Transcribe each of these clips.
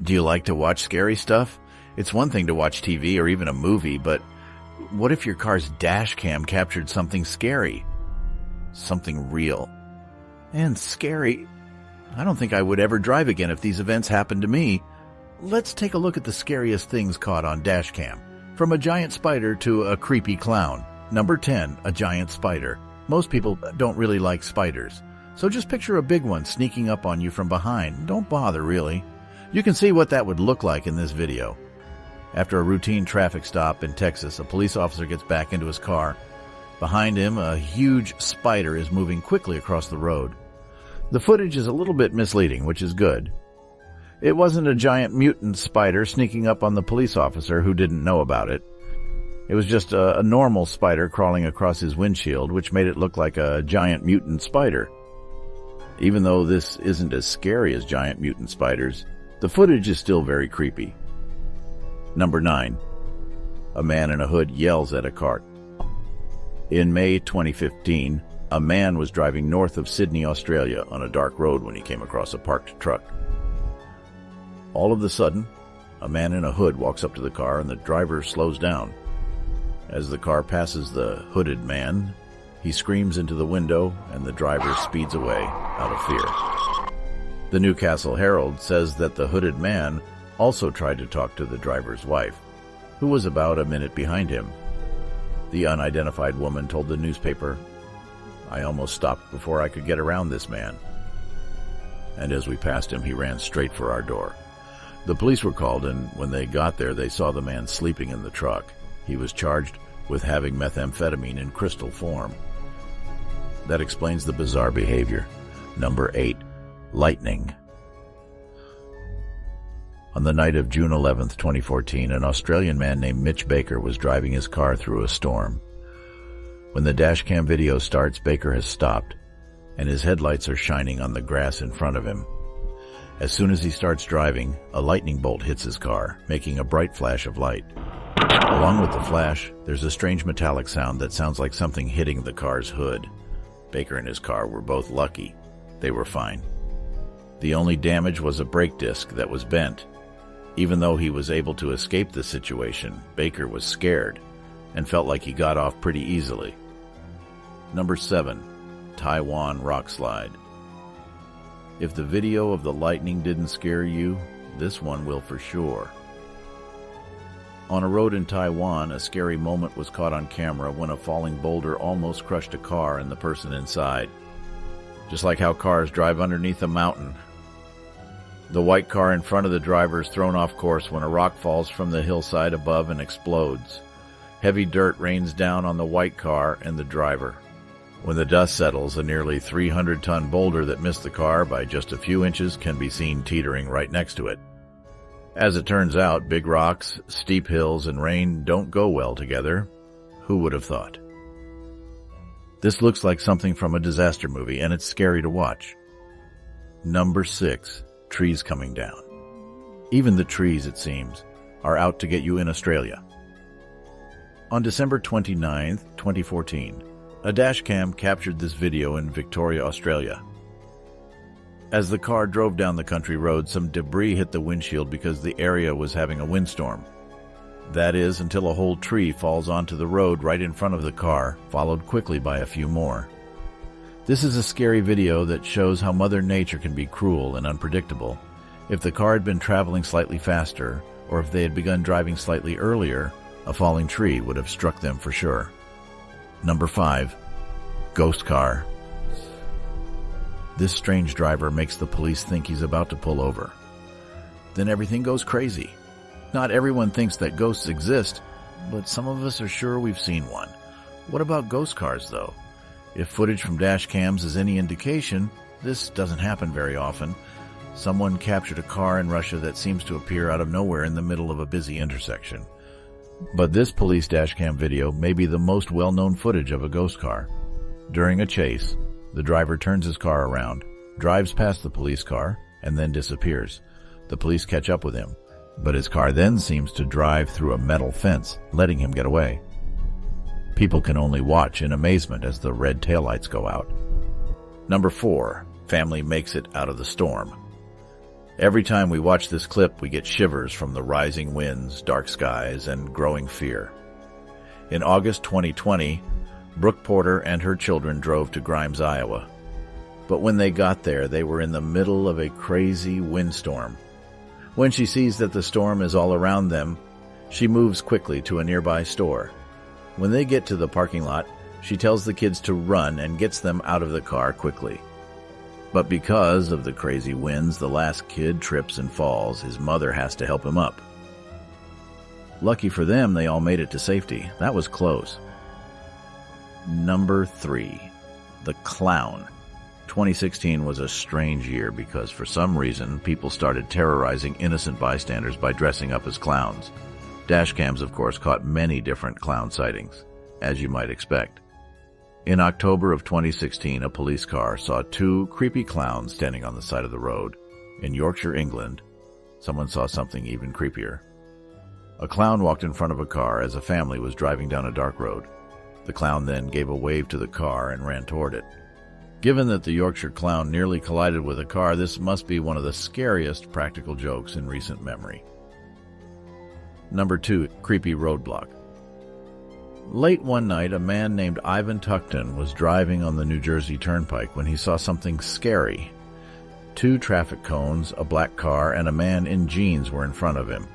Do you like to watch scary stuff? It's one thing to watch TV or even a movie, but what if your car's dash cam captured something scary? Something real. And scary. I don't think I would ever drive again if these events happened to me. Let's take a look at the scariest things caught on dash cam. From a giant spider to a creepy clown. Number 10, a giant spider. Most people don't really like spiders, so just picture a big one sneaking up on you from behind. Don't bother, really. You can see what that would look like in this video. After a routine traffic stop in Texas, a police officer gets back into his car. Behind him, a huge spider is moving quickly across the road. The footage is a little bit misleading, which is good. It wasn't a giant mutant spider sneaking up on the police officer who didn't know about it. It was just a normal spider crawling across his windshield, which made it look like a giant mutant spider. Even though this isn't as scary as giant mutant spiders, the footage is still very creepy. Number 9. A man in a hood yells at a cart. In May 2015, a man was driving north of Sydney, Australia on a dark road when he came across a parked truck. All of a sudden, a man in a hood walks up to the car and the driver slows down. As the car passes the hooded man, he screams into the window and the driver speeds away out of fear. The Newcastle Herald says that the hooded man also tried to talk to the driver's wife, who was about a minute behind him. The unidentified woman told the newspaper, "I almost stopped before I could get around this man. And as we passed him, he ran straight for our door." The police were called, and when they got there, they saw the man sleeping in the truck. He was charged with having methamphetamine in crystal form. That explains the bizarre behavior. Number 8. Lightning. On the night of June 11, 2014, an Australian man named Mitch Baker was driving his car through a storm. When the dashcam video starts, Baker has stopped, and his headlights are shining on the grass in front of him. As soon as he starts driving, a lightning bolt hits his car, making a bright flash of light. Along with the flash, there's a strange metallic sound that sounds like something hitting the car's hood. Baker and his car were both lucky. They were fine. The only damage was a brake disc that was bent. Even though he was able to escape the situation, Baker was scared and felt like he got off pretty easily. Number 7. Taiwan rock slide. If the video of the lightning didn't scare you, this one will for sure. On a road in Taiwan, a scary moment was caught on camera when a falling boulder almost crushed a car and the person inside. Just like how cars drive underneath a mountain. The white car in front of the driver is thrown off course when a rock falls from the hillside above and explodes. Heavy dirt rains down on the white car and the driver. When the dust settles, a nearly 300-ton boulder that missed the car by just a few inches can be seen teetering right next to it. As it turns out, big rocks, steep hills, and rain don't go well together. Who would have thought? This looks like something from a disaster movie, and it's scary to watch. Number 6. Trees coming down. Even the trees, it seems, are out to get you in Australia. On December 29, 2014, a dashcam captured this video in Victoria, Australia. As the car drove down the country road, some debris hit the windshield because the area was having a windstorm. That is, until a whole tree falls onto the road right in front of the car, followed quickly by a few more. This is a scary video that shows how Mother Nature can be cruel and unpredictable. If the car had been traveling slightly faster, or if they had begun driving slightly earlier, a falling tree would have struck them for sure. Number 5. Ghost car. This strange driver makes the police think he's about to pull over. Then everything goes crazy. Not everyone thinks that ghosts exist, but some of us are sure we've seen one. What about ghost cars, though? If footage from dash cams is any indication, this doesn't happen very often. Someone captured a car in Russia that seems to appear out of nowhere in the middle of a busy intersection. But this police dashcam video may be the most well-known footage of a ghost car. During a chase, the driver turns his car around, drives past the police car, and then disappears. The police catch up with him, but his car then seems to drive through a metal fence, letting him get away. People can only watch in amazement as the red taillights go out. Number 4. Family makes it out of the storm. Every time we watch this clip, we get shivers from the rising winds, dark skies, and growing fear. In August 2020, Brooke Porter and her children drove to Grimes, Iowa. But when they got there, they were in the middle of a crazy windstorm. When she sees that the storm is all around them, she moves quickly to a nearby store. When they get to the parking lot, she tells the kids to run and gets them out of the car quickly. But because of the crazy winds, the last kid trips and falls. His mother has to help him up. Lucky for them, they all made it to safety. That was close. Number 3. The Clown. 2016 was a strange year because for some reason, people started terrorizing innocent bystanders by dressing up as clowns. Dashcams, of course, caught many different clown sightings, as you might expect. In October of 2016, a police car saw 2 creepy clowns standing on the side of the road. In Yorkshire, England, someone saw something even creepier. A clown walked in front of a car as a family was driving down a dark road. The clown then gave a wave to the car and ran toward it. Given that the Yorkshire clown nearly collided with a car, this must be one of the scariest practical jokes in recent memory. Number 2. Creepy roadblock. Late one night, a man named Ivan Tuckton was driving on the New Jersey Turnpike when he saw something scary. 2 traffic cones, a black car, and a man in jeans were in front of him.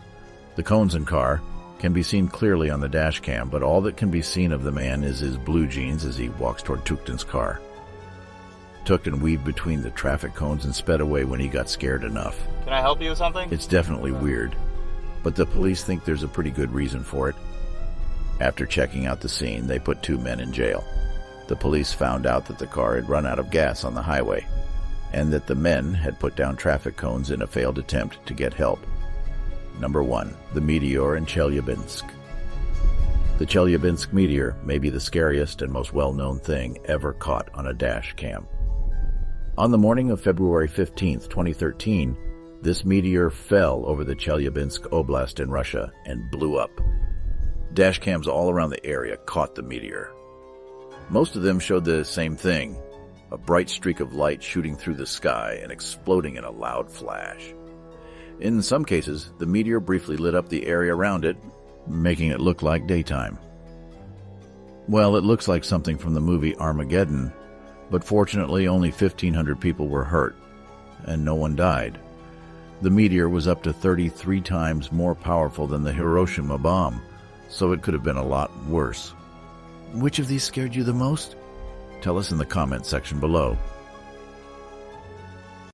The cones and car can be seen clearly on the dash cam, but all that can be seen of the man is his blue jeans as he walks toward Tuckton's car. Tuckton weaved between the traffic cones and sped away when he got scared enough. Can I help you with something? It's definitely weird, but the police think there's a pretty good reason for it. After checking out the scene, they put 2 men in jail. The police found out that the car had run out of gas on the highway, and that the men had put down traffic cones in a failed attempt to get help. Number 1. The meteor in Chelyabinsk. The Chelyabinsk meteor may be the scariest and most well-known thing ever caught on a dash cam. On the morning of February 15, 2013, this meteor fell over the Chelyabinsk Oblast in Russia and blew up. Dashcams all around the area caught the meteor. Most of them showed the same thing, a bright streak of light shooting through the sky and exploding in a loud flash. In some cases, the meteor briefly lit up the area around it, making it look like daytime. Well, it looks like something from the movie Armageddon, but fortunately only 1,500 people were hurt, and no one died. The meteor was up to 33 times more powerful than the Hiroshima bomb, so it could have been a lot worse. Which of these scared you the most? Tell us in the comment section below.